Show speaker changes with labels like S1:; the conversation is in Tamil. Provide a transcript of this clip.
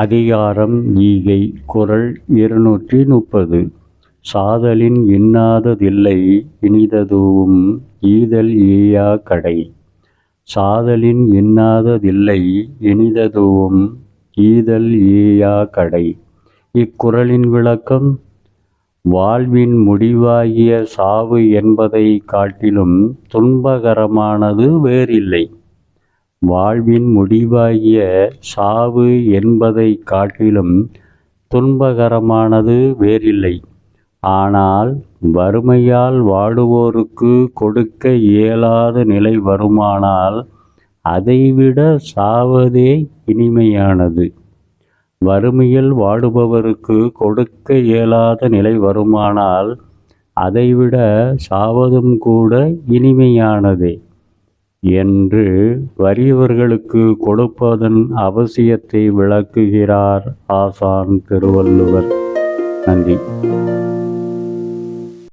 S1: அதிகாரம் ஈகை. குறள் 230. சாதலின் இன்னாததில்லை இனிததூவும் ஈதல் ஈயா கடை. சாதலின் இன்னாததில்லை இனிததூவும் ஈதல் ஈயா கடை. இக்குறளின் விளக்கம்: வாழ்வின் முடிவாகிய சாவு என்பதை காட்டிலும் துன்பகரமானது வேறில்லை. வாழ்வின் முடிவாகிய சாவு என்பதை காட்டிலும் துன்பகரமானது வேறில்லை. ஆனால் வறுமையால் வாடுவோருக்கு கொடுக்க இயலாத நிலை வருமானால் அதைவிட சாவதே இனிமையானது. வறுமையில் வாடுபவருக்கு கொடுக்க இயலாத நிலை வருமானால் அதைவிட சாவதும் கூட இனிமையானதே என்று வறியவர்களுக்கு கொடுப்பதன் அவசியத்தை விளக்குகிறார் ஆசான் திருவள்ளுவர். நன்றி.